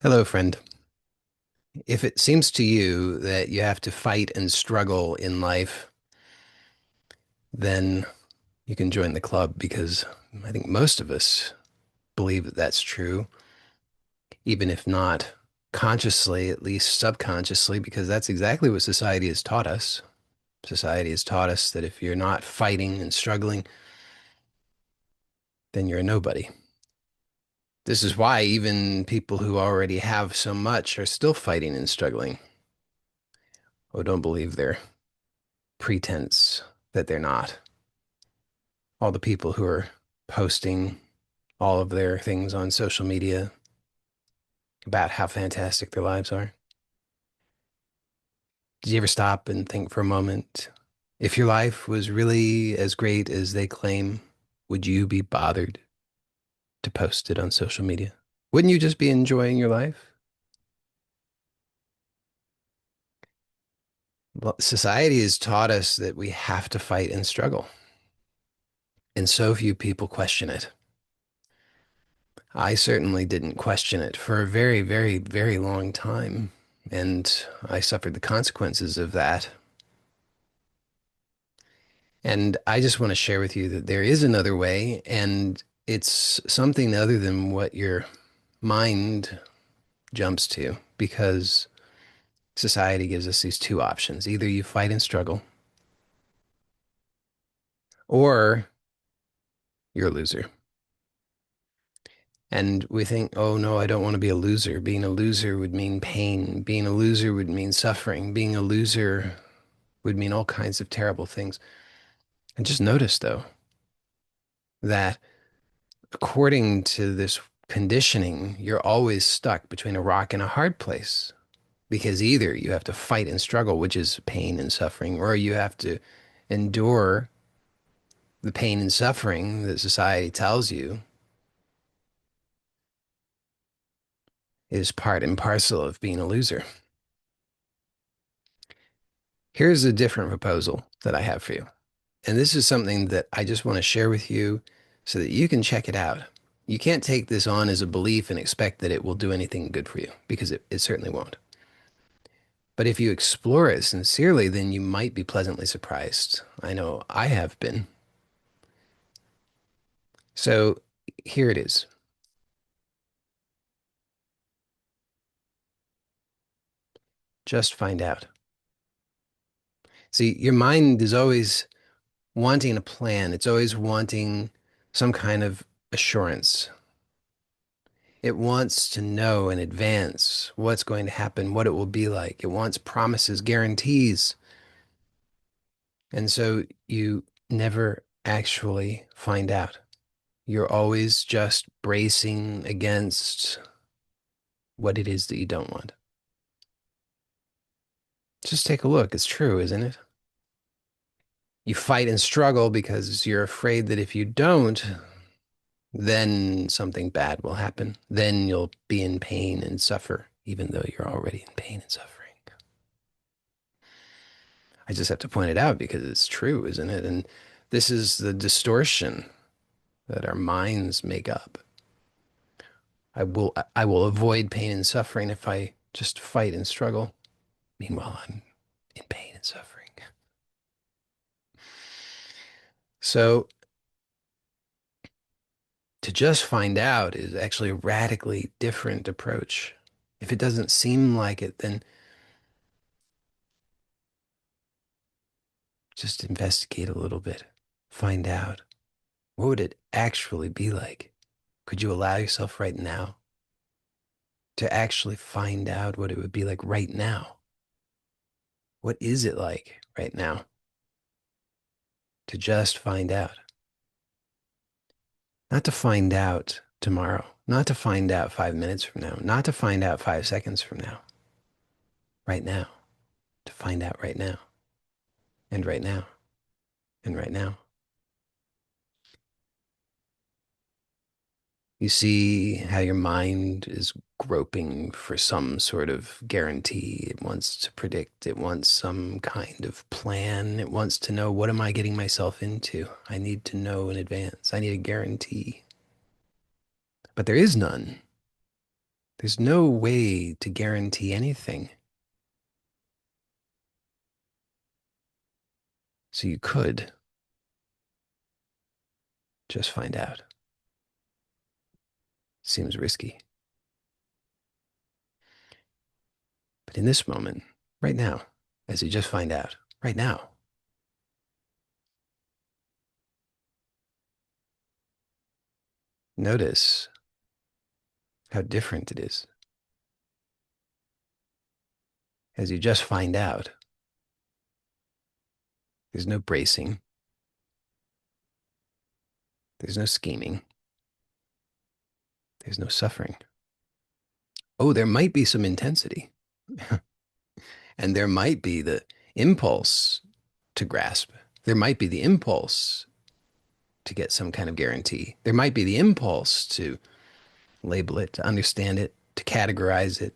Hello, friend. If it seems to you that you have to fight and struggle in life, then you can join the club because I think most of us believe that that's true, even if not consciously, at least subconsciously, because that's exactly what society has taught us. Society has taught us that if you're not fighting and struggling, then you're a nobody. This is why even people who already have so much are still fighting and struggling. Oh, don't believe their pretense that they're not. All the people who are posting all of their things on social media about how fantastic their lives are. Did you ever stop and think for a moment, if your life was really as great as they claim, would you be bothered to post it on social media? Wouldn't you just be enjoying your life? Well, society has taught us that we have to fight and struggle, and so few people question it. I certainly didn't question it for a very, very, very long time, and I suffered the consequences of that. And I just want to share with you that there is another way, and it's something other than what your mind jumps to, because society gives us these two options. Either you fight and struggle, or you're a loser. And we think, oh no, I don't want to be a loser. Being a loser would mean pain. Being a loser would mean suffering. Being a loser would mean all kinds of terrible things. And just notice, though, that according to this conditioning, you're always stuck between a rock and a hard place because either you have to fight and struggle, which is pain and suffering, or you have to endure the pain and suffering that society tells you is part and parcel of being a loser. Here's a different proposal that I have for you. And this is something that I just want to share with you so that you can check it out. You can't take this on as a belief and expect that it will do anything good for you because it certainly won't. But if you explore it sincerely, then you might be pleasantly surprised. I know I have been. So here it is. Just find out. See, your mind is always wanting a plan. It's always wanting some kind of assurance. It wants to know in advance what's going to happen, what it will be like. It wants promises, guarantees. And so you never actually find out. You're always just bracing against what it is that you don't want. Just take a look. It's true, isn't it? You fight and struggle because you're afraid that if you don't, then something bad will happen. Then you'll be in pain and suffer, even though you're already in pain and suffering. I just have to point it out because it's true, isn't it? And this is the distortion that our minds make up. I will avoid pain and suffering if I just fight and struggle. Meanwhile, I'm in pain and suffering. So to just find out is actually a radically different approach. If it doesn't seem like it, then just investigate a little bit. Find out, what would it actually be like? Could you allow yourself right now to actually find out what it would be like right now? What is it like right now to just find out? Not to find out tomorrow, not to find out 5 minutes from now, not to find out 5 seconds from now, right now, to find out right now, and right now, and right now. You see how your mind is groping for some sort of guarantee. It wants to predict. It wants some kind of plan. It wants to know, what am I getting myself into? I need to know in advance. I need a guarantee. But there is none. There's no way to guarantee anything. So you could just find out. Seems risky. But in this moment, right now, as you just find out, right now, notice how different it is. As you just find out, there's no bracing, there's no scheming, there's no suffering. Oh, there might be some intensity, and there might be the impulse to grasp. There might be the impulse to get some kind of guarantee. There might be the impulse to label it, to understand it, to categorize it,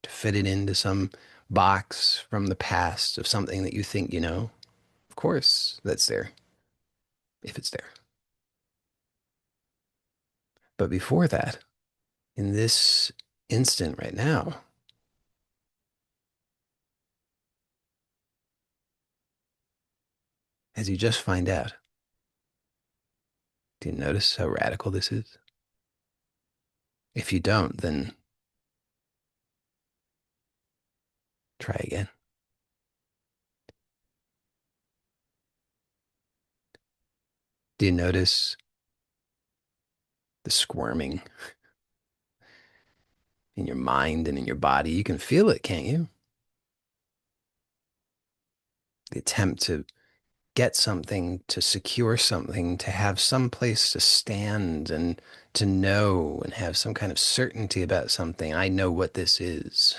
to fit it into some box from the past of something that you think you know. Of course, that's there, if it's there. But before that, in this instant right now, as you just find out, do you notice how radical this is? If you don't, then try again. Do you notice the squirming in your mind and in your body? You can feel it, can't you? The attempt to get something, to secure something, to have some place to stand and to know and have some kind of certainty about something. I know what this is.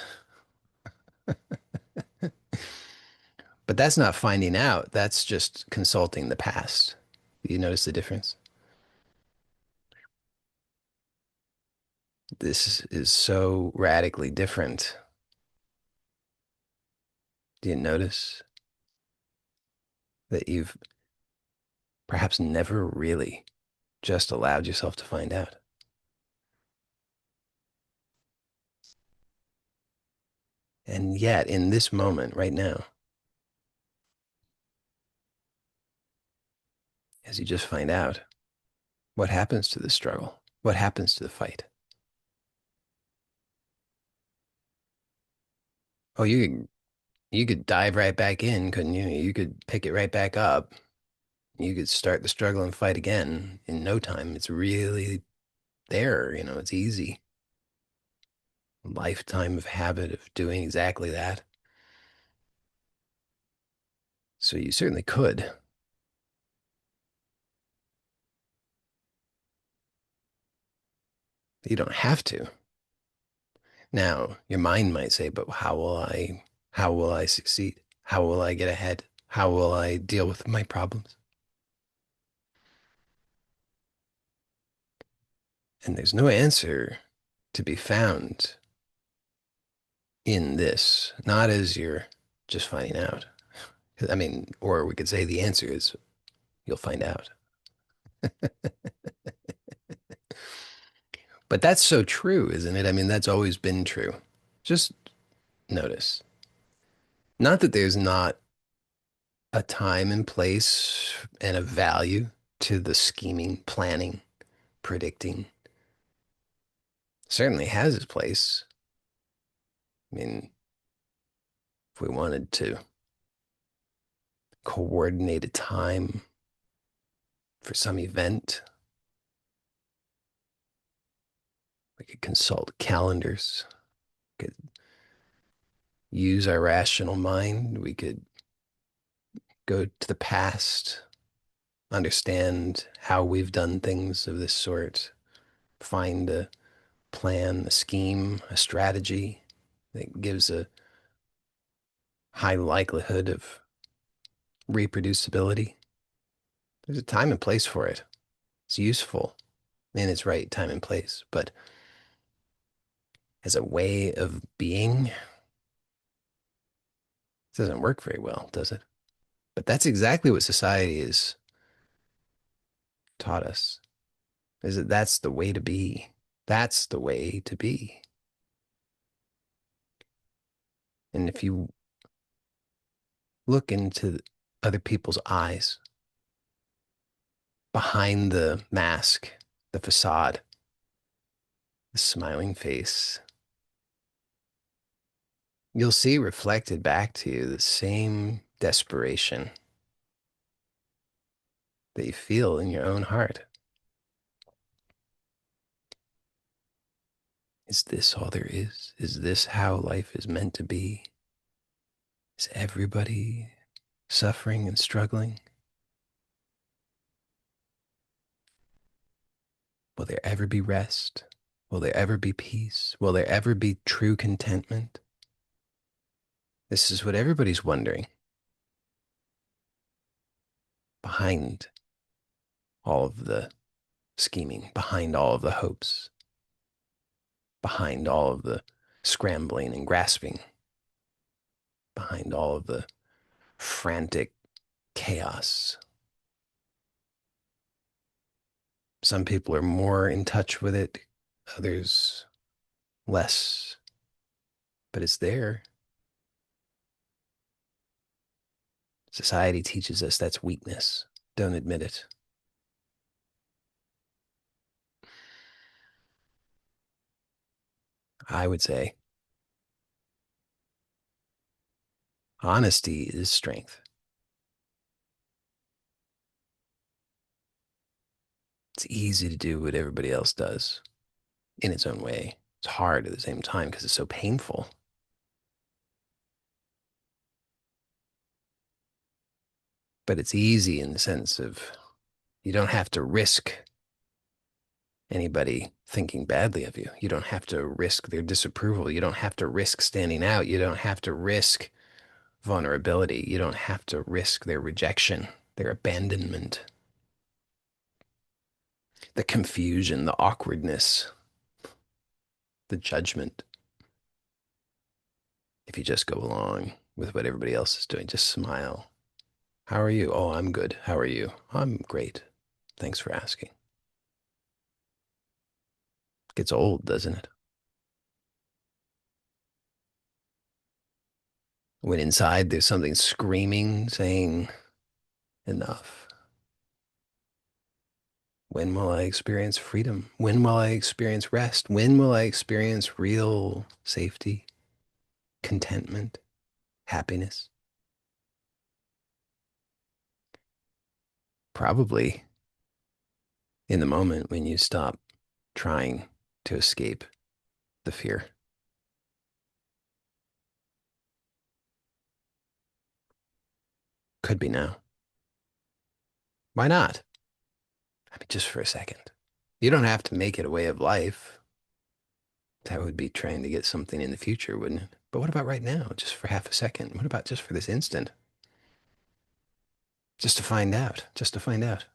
But that's not finding out. That's just consulting the past. You notice the difference? This is so radically different. Do you notice that you've perhaps never really just allowed yourself to find out? And yet, in this moment, right now, as you just find out, what happens to the struggle? What happens to the fight? Oh, you could dive right back in, couldn't you? You could pick it right back up. You could start the struggle and fight again in no time. It's really there, it's easy. A lifetime of habit of doing exactly that. So you certainly could. You don't have to. Now, your mind might say, but how will I succeed? How will I get ahead? How will I deal with my problems? And there's no answer to be found in this, not as you're just finding out. I mean, or we could say the answer is you'll find out. But that's so true, isn't it? I mean, that's always been true. Just notice. Not that there's not a time and place and a value to the scheming, planning, predicting. Certainly has its place. I mean, if we wanted to coordinate a time for some event, we could consult calendars, we could use our rational mind, we could go to the past, understand how we've done things of this sort, find a plan, a scheme, a strategy that gives a high likelihood of reproducibility. There's a time and place for it. It's useful in its right time and place, but as a way of being, it doesn't work very well, does it? But that's exactly what society has taught us, is that that's the way to be. That's the way to be. And if you look into other people's eyes, behind the mask, the facade, the smiling face, you'll see reflected back to you the same desperation that you feel in your own heart. Is this all there is? Is this how life is meant to be? Is everybody suffering and struggling? Will there ever be rest? Will there ever be peace? Will there ever be true contentment? This is what everybody's wondering behind all of the scheming, behind all of the hopes, behind all of the scrambling and grasping, behind all of the frantic chaos. Some people are more in touch with it, others less, but it's there. Society teaches us that's weakness. Don't admit it. I would say honesty is strength. It's easy to do what everybody else does in its own way. It's hard at the same time because it's so painful. But it's easy in the sense of you don't have to risk anybody thinking badly of you. You don't have to risk their disapproval. You don't have to risk standing out. You don't have to risk vulnerability. You don't have to risk their rejection, their abandonment, the confusion, the awkwardness, the judgment. If you just go along with what everybody else is doing, just smile. How are you? Oh, I'm good. How are you? I'm great. Thanks for asking. Gets old, doesn't it? When inside there's something screaming, saying, enough. When will I experience freedom? When will I experience rest? When will I experience real safety, contentment, happiness? Probably in the moment when you stop trying to escape the fear. Could be now. Why not? I mean, just for a second. You don't have to make it a way of life. That would be trying to get something in the future, wouldn't it? But what about right now, just for half a second? What about just for this instant? Just to find out, just to find out,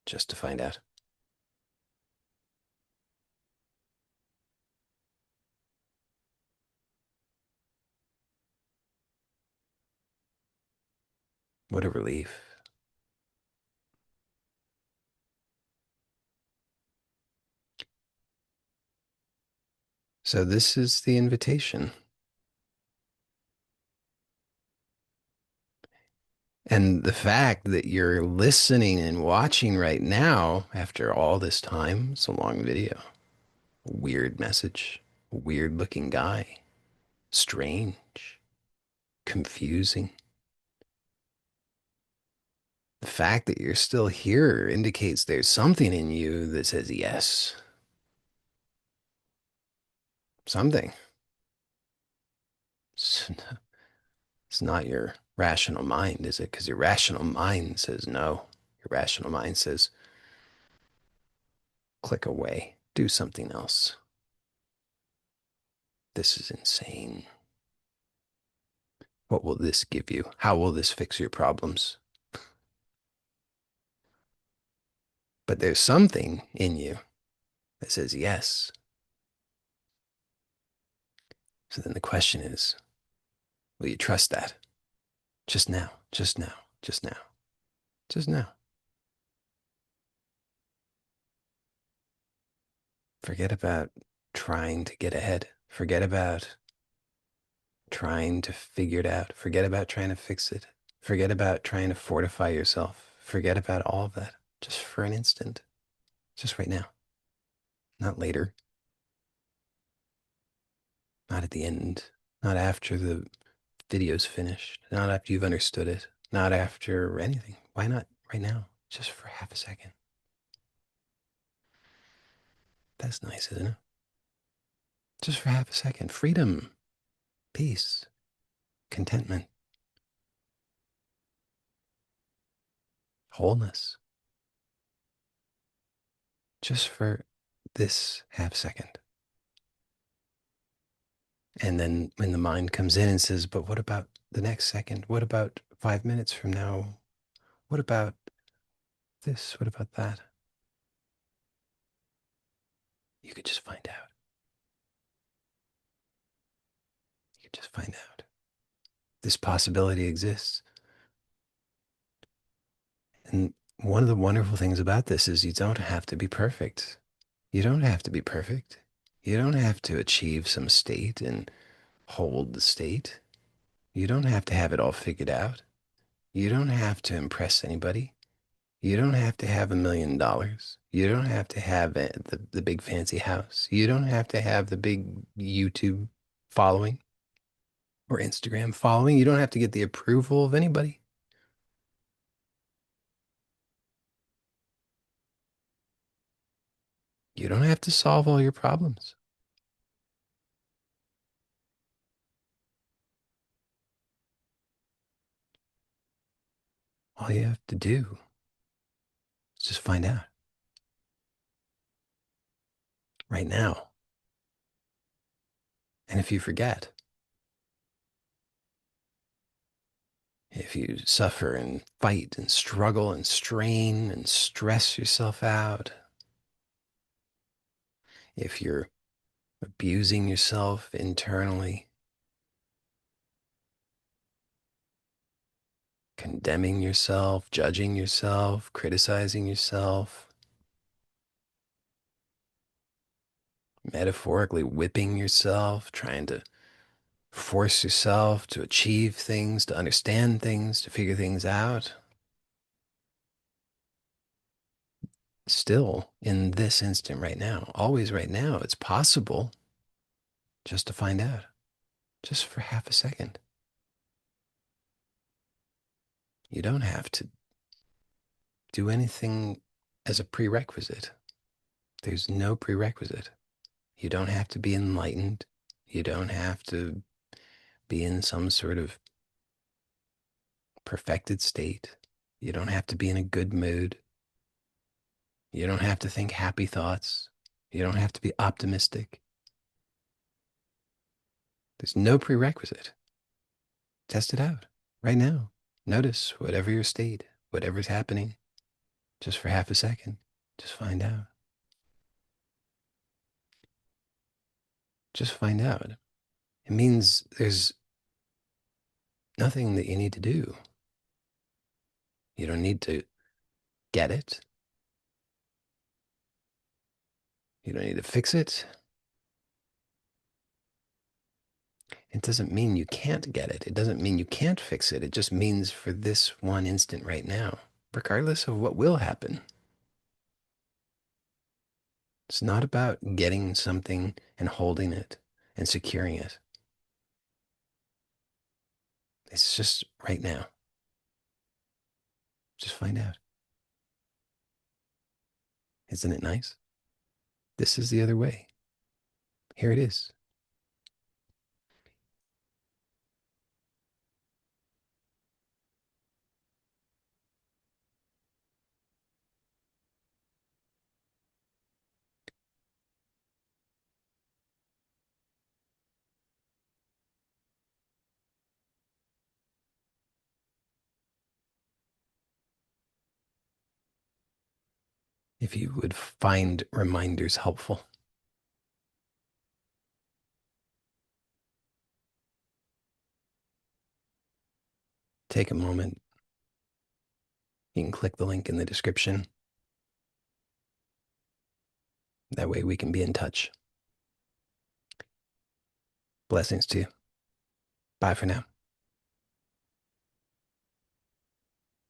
just to find out. What a relief. So this is the invitation. And the fact that you're listening and watching right now after all this time, it's a long video, a weird message, a weird looking guy, strange, confusing. The fact that you're still here indicates there's something in you that says yes, something. It's, it's not your rational mind, is it? Because your rational mind says no. Your rational mind says, click away, do something else. This is insane. What will this give you? How will this fix your problems? But there's something in you that says yes. So then the question is, will you trust that? Just now, just now, just now, just now. Forget about trying to get ahead. Forget about trying to figure it out. Forget about trying to fix it. Forget about trying to fortify yourself. Forget about all of that. Just for an instant. Just right now. Not later. Not at the end. Not after the video's finished. Not after you've understood it. Not after anything. Why not right now? Just for half a second. That's nice, isn't it? Just for half a second. Freedom, peace, contentment, wholeness. Just for this half second. And then when the mind comes in and says, but what about the next second? What about 5 minutes from now? What about this? What about that? You could just find out. You could just find out. This possibility exists. And one of the wonderful things about this is you don't have to be perfect. You don't have to be perfect. You don't have to achieve some state and hold the state. You don't have to have it all figured out. You don't have to impress anybody. You don't have to have $1 million. You don't have to have the big fancy house. You don't have to have the big YouTube following or Instagram following. You don't have to get the approval of anybody. You don't have to solve all your problems. All you have to do is just find out right now. And if you forget, if you suffer and fight and struggle and strain and stress yourself out, if you're abusing yourself internally, condemning yourself, judging yourself, criticizing yourself, metaphorically whipping yourself, trying to force yourself to achieve things, to understand things, to figure things out. Still, in this instant right now, always right now, it's possible just to find out, just for half a second. You don't have to do anything as a prerequisite. There's no prerequisite. You don't have to be enlightened. You don't have to be in some sort of perfected state. You don't have to be in a good mood. You don't have to think happy thoughts. You don't have to be optimistic. There's no prerequisite. Test it out right now. Notice whatever your state, whatever's happening, just for half a second. Just find out. Just find out. It means there's nothing that you need to do. You don't need to get it. You don't need to fix it. It doesn't mean you can't get it. It doesn't mean you can't fix it. It just means for this one instant right now, regardless of what will happen. It's not about getting something and holding it and securing it. It's just right now. Just find out. Isn't it nice? This is the other way. Here it is. If you would find reminders helpful, take a moment. You can click the link in the description. That way we can be in touch. Blessings to you. Bye for now.